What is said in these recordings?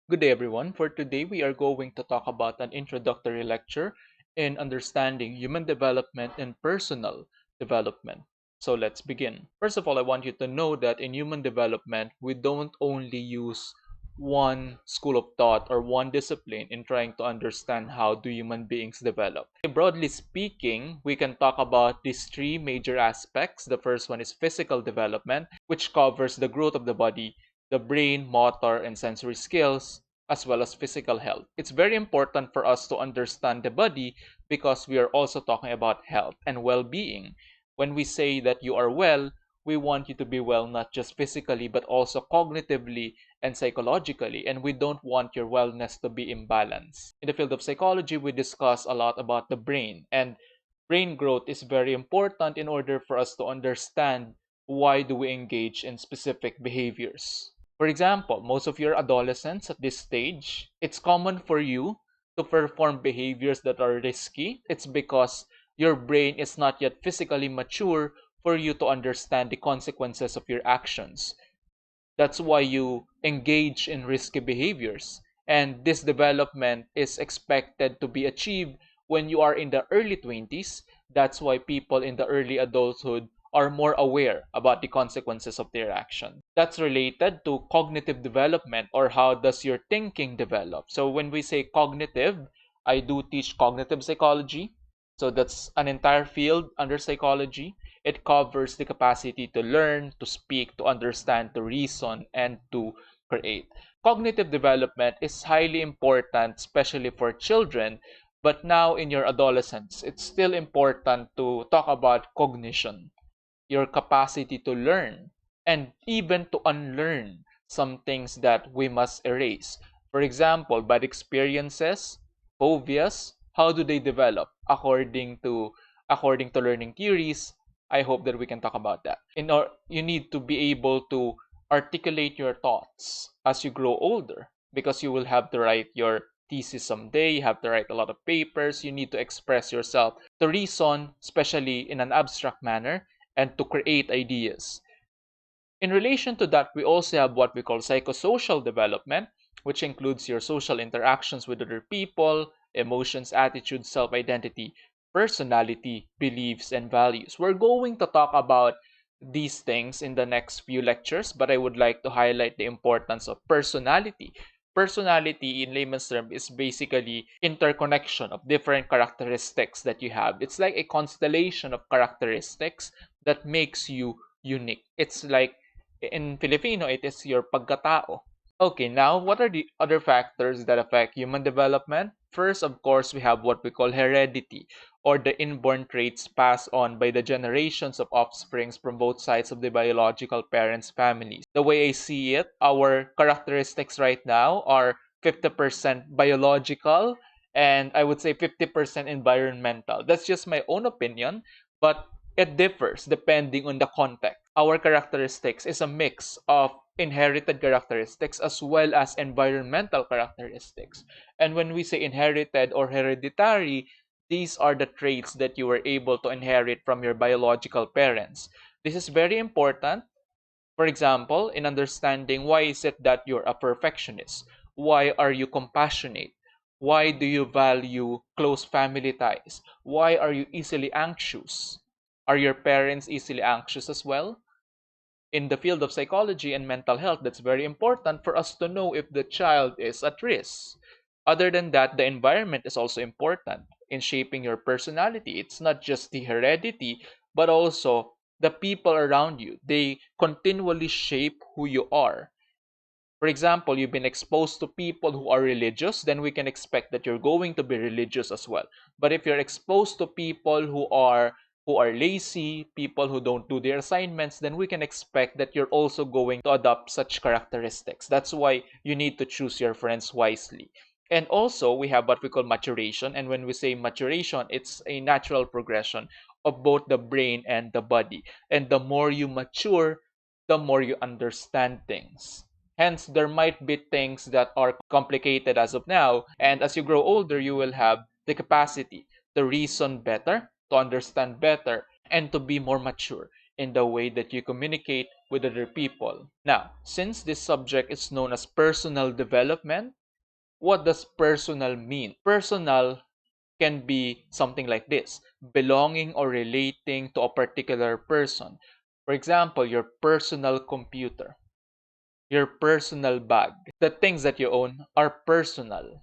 Good day, everyone. For today, we are going to talk about an introductory lecture in understanding human development and personal development. So let's begin. First of all, I want you to know that in human development, we don't only use one school of thought or one discipline in trying to understand how do human beings develop. Broadly speaking, we can talk about these three major aspects. The first one is physical development, which covers the growth of the body, the brain, motor, and sensory skills, as well as physical health. It's very important for us to understand the body because we are also talking about health and well being. When we say that you are well, we want you to be well not just physically but also cognitively and psychologically, and we don't want your wellness to be imbalanced. In the field of psychology, we discuss a lot about the brain, and brain growth is very important in order for us to understand why do we engage in specific behaviors. For example, most of your adolescents at this stage, it's common for you to perform behaviors that are risky. It's because your brain is not yet physically mature for you to understand the consequences of your actions. That's why you engage in risky behaviors. And this development is expected to be achieved when you are in the early 20s. That's why people in the early adulthood are more aware about the consequences of their action. That's related to cognitive development, or how does your thinking develop. So when we say cognitive, I do teach cognitive psychology. So that's an entire field under psychology. It covers the capacity to learn, to speak, to understand, to reason, and to create. Cognitive development is highly important, especially for children, but now in your adolescence, it's still important to talk about cognition, your capacity to learn, and even to unlearn some things that we must erase. For example, bad experiences, phobias, how do they develop according to learning theories? I hope that we can talk about that. You need to be able to articulate your thoughts as you grow older because you will have to write your thesis someday, you have to write a lot of papers, you need to express yourself, to reason, especially in an abstract manner, and to create ideas. In relation to that, we also have what we call psychosocial development, which includes your social interactions with other people, emotions, attitudes, self identity, personality, beliefs, and values. We're going to talk about these things in the next few lectures, but I would like to highlight the importance of personality. Personality, in layman's term, is basically interconnection of different characteristics that you have. It's like a constellation of characteristics that makes you unique. It's like in Filipino, it is your pagkatao. Okay, now what are the other factors that affect human development? First, of course, we have what we call heredity, or the inborn traits passed on by the generations of offsprings from both sides of the biological parents' families. The way I see it, our characteristics right now are 50% biological and I would say 50% environmental. That's just my own opinion, but it differs depending on the context. Our characteristics is a mix of inherited characteristics as well as environmental characteristics. And when we say inherited or hereditary, these are the traits that you were able to inherit from your biological parents. This is very important, for example, in understanding why is it that you're a perfectionist? Why are you compassionate? Why do you value close family ties? Why are you easily anxious? Are your parents easily anxious as well? In the field of psychology and mental health, that's very important for us to know if the child is at risk. Other than that, the environment is also important in shaping your personality. It's not just the heredity, but also the people around you. They continually shape who you are. For example, you've been exposed to people who are religious, then we can expect that you're going to be religious as well. But if you're exposed to people who are lazy, people who don't do their assignments, then we can expect that you're also going to adopt such characteristics. That's why you need to choose your friends wisely. And also, we have what we call maturation. And when we say maturation, it's a natural progression of both the brain and the body. And the more you mature, the more you understand things. Hence, there might be things that are complicated as of now, and as you grow older, you will have the capacity to reason better, to understand better, and to be more mature in the way that you communicate with other people. Now, since this subject is known as personal development, what does personal mean? Personal can be something like this: belonging or relating to a particular person. For example, your personal computer, your personal bag. The things that you own are personal.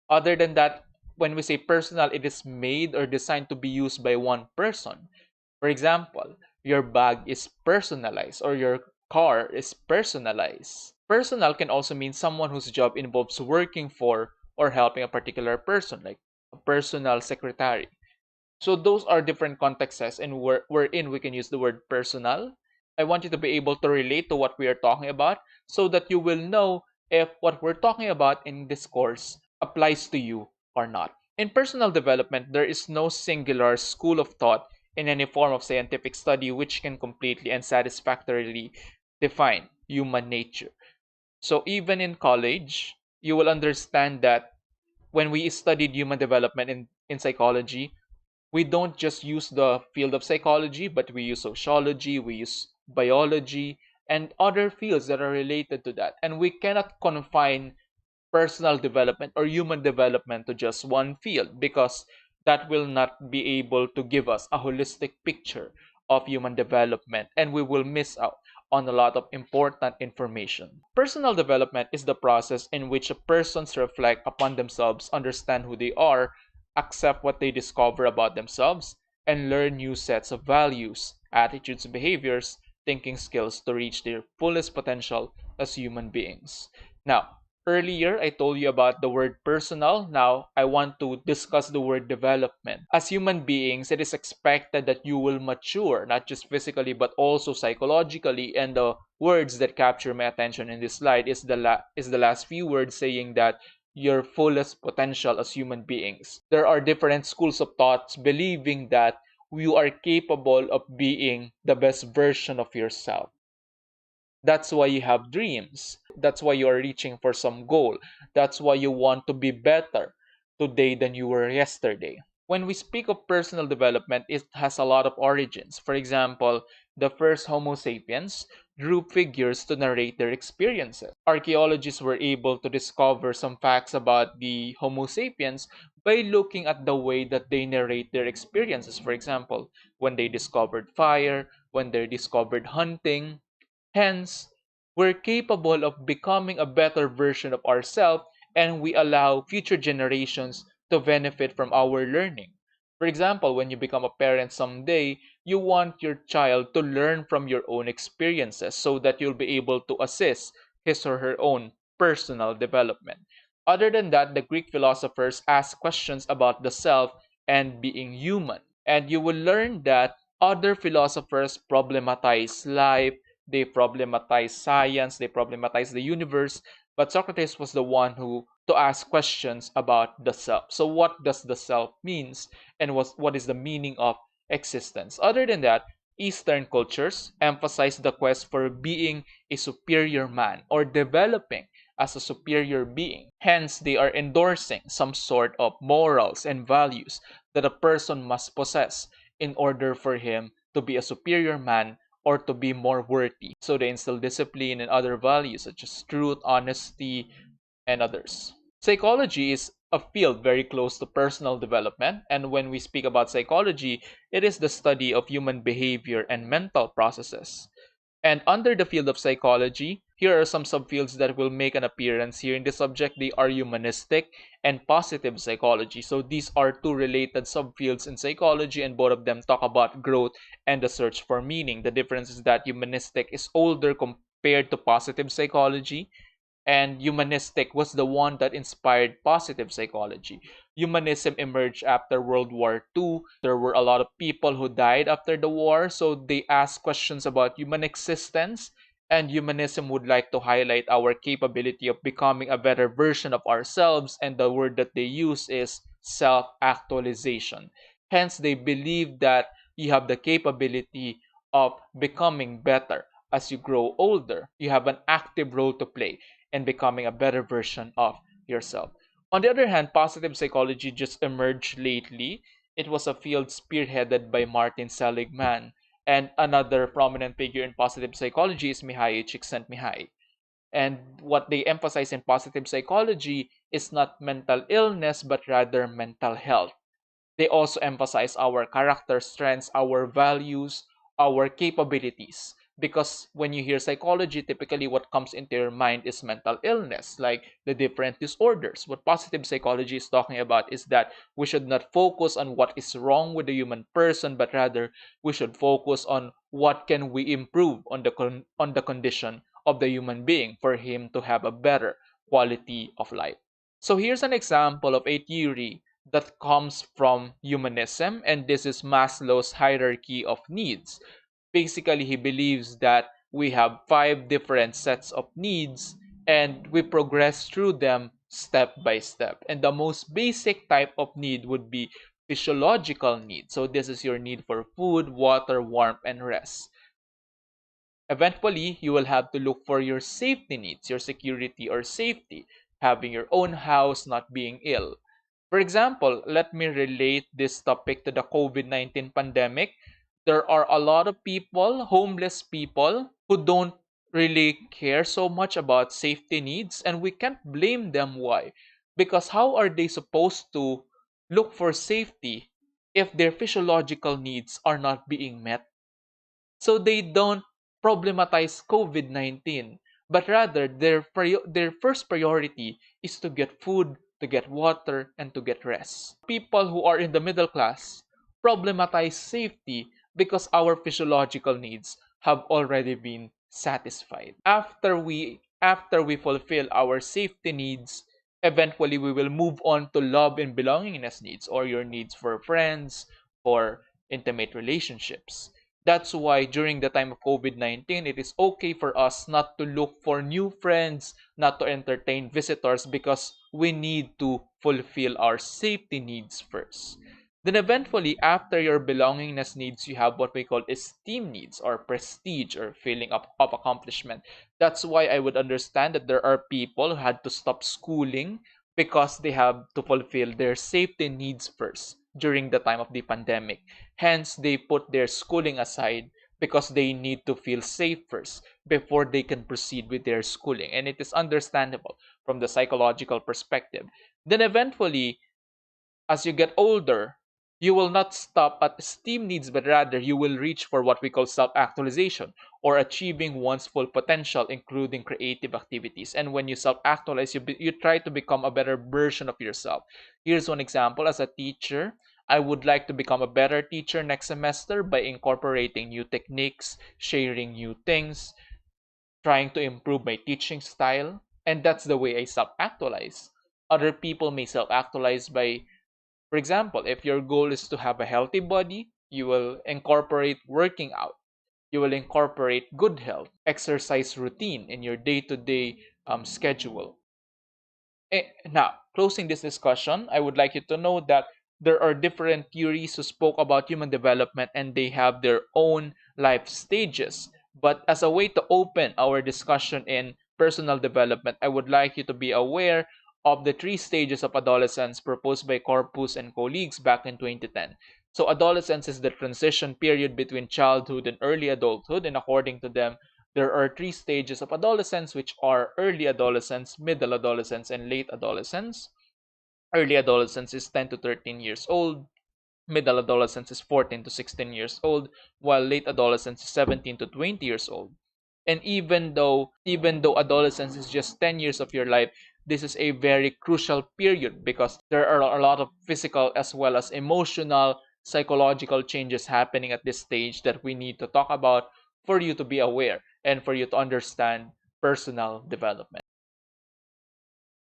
Other than that, when we say personal, it is made or designed to be used by one person. For example, your bag is personalized or your car is personalized. Personal can also mean someone whose job involves working for or helping a particular person, like a personal secretary. So those are different contexts, and wherein we can use the word personal. I want you to be able to relate to what we are talking about so that you will know if what we're talking about in this course applies to you or not. In personal development, there is no singular school of thought in any form of scientific study which can completely and satisfactorily define human nature. So even in college, you will understand that when we studied human development in psychology, we don't just use the field of psychology, but we use sociology, we use biology, and other fields that are related to that. And we cannot confine personal development or human development to just one field, because that will not be able to give us a holistic picture of human development, and we will miss out on a lot of important information. Personal development is the process in which persons reflect upon themselves, understand who they are, accept what they discover about themselves, and learn new sets of values, attitudes, behaviors, thinking skills to reach their fullest potential as human beings. Now, earlier, I told you about the word personal. Now, I want to discuss the word development. As human beings, it is expected that you will mature, not just physically, but also psychologically. And the words that capture my attention in this slide is the last few words, saying that your fullest potential as human beings. There are different schools of thoughts believing that you are capable of being the best version of yourself. That's why you have dreams. That's why you are reaching for some goal. That's why you want to be better today than you were yesterday. When we speak of personal development, it has a lot of origins. For example, the first Homo sapiens drew figures to narrate their experiences. Archaeologists were able to discover some facts about the Homo sapiens by looking at the way that they narrate their experiences. For example, when they discovered fire, when they discovered hunting. Hence, we're capable of becoming a better version of ourselves, and we allow future generations to benefit from our learning. For example, when you become a parent someday, you want your child to learn from your own experiences so that you'll be able to assist his or her own personal development. Other than that, the Greek philosophers asked questions about the self and being human. And you will learn that other philosophers problematize life, they problematize science, they problematize the universe, but Socrates was the one who to ask questions about the self. So what does the self means, and what is the meaning of existence? Other than that, Eastern cultures emphasize the quest for being a superior man or developing as a superior being. Hence, they are endorsing some sort of morals and values that a person must possess in order for him to be a superior man or to be more worthy. So they instill discipline and other values such as truth, honesty, and others. Psychology is a field very close to personal development, and when we speak about psychology, it is the study of human behavior and mental processes. And under the field of psychology, here are some subfields that will make an appearance here in this subject. They are humanistic and positive psychology. So these are two related subfields in psychology, and both of them talk about growth and the search for meaning. The difference is that humanistic is older compared to positive psychology, and humanistic was the one that inspired positive psychology. Humanism emerged after World War II. There were a lot of people who died after the war, so they asked questions about human existence, and humanism would like to highlight our capability of becoming a better version of ourselves, and the word that they use is self-actualization. Hence, they believe that you have the capability of becoming better as you grow older. You have an active role to play and becoming a better version of yourself. On the other hand, positive psychology just emerged lately. It was a field spearheaded by Martin Seligman, And another prominent figure in positive psychology is Mihai Csikszentmihalyi. And what they emphasize in positive psychology is not mental illness, but rather mental health. They also emphasize our character strengths, our values, our capabilities. Because when you hear psychology, typically what comes into your mind is mental illness, like the different disorders. What positive psychology is talking about is that we should not focus on what is wrong with the human person, but rather we should focus on what can we improve on on the condition of the human being for him to have a better quality of life. So here's an example of a theory that comes from humanism, and this is Maslow's hierarchy of needs. Basically, he believes that we have five different sets of needs and we progress through them step by step. And the most basic type of need would be physiological need. So, this is your need for food, water, warmth, and rest. Eventually, you will have to look for your safety needs, your security or safety, having your own house, not being ill. For example, let me relate this topic to the COVID-19 pandemic. There are a lot of people, homeless people, who don't really care so much about safety needs, and we can't blame them. Why? Because how are they supposed to look for safety if their physiological needs are not being met? So they don't problematize COVID-19, but rather their first priority is to get food, to get water, and to get rest. People who are in the middle class problematize safety because our physiological needs have already been satisfied. After we fulfill our safety needs, eventually we will move on to love and belongingness needs, or your needs for friends, for intimate relationships. That's why during the time of COVID-19, it is okay for us not to look for new friends, not to entertain visitors, because we need to fulfill our safety needs first. Then eventually, after your belongingness needs, you have what we call esteem needs, or prestige, or feeling of accomplishment. That's why I would understand that there are people who had to stop schooling because they have to fulfill their safety needs first during the time of the pandemic. Hence, they put their schooling aside because they need to feel safe first before they can proceed with their schooling. And it is understandable from the psychological perspective. Then eventually, as you get older, you will not stop at esteem needs, but rather you will reach for what we call self-actualization, or achieving one's full potential, including creative activities. And when you self-actualize, you try to become a better version of yourself. Here's one example. As a teacher, I would like to become a better teacher next semester by incorporating new techniques, sharing new things, trying to improve my teaching style. And that's the way I self-actualize. Other people may self-actualize by, for example, if your goal is to have a healthy body, you will incorporate working out. You will incorporate good health, exercise routine in your day-to-day schedule. Now, closing this discussion, I would like you to know that there are different theories who spoke about human development and they have their own life stages. But as a way to open our discussion in personal development, I would like you to be aware of the three stages of adolescence proposed by Corpus and colleagues back in 2010. So, adolescence is the transition period between childhood and early adulthood, and according to them, there are three stages of adolescence, which are early adolescence, middle adolescence, and late adolescence. Early adolescence is 10 to 13 years old. Middle adolescence is 14 to 16 years old, while late adolescence is 17 to 20 years old. And even though adolescence is just 10 years of your life, this is a very crucial period because there are a lot of physical as well as emotional, psychological changes happening at this stage that we need to talk about for you to be aware and for you to understand personal development.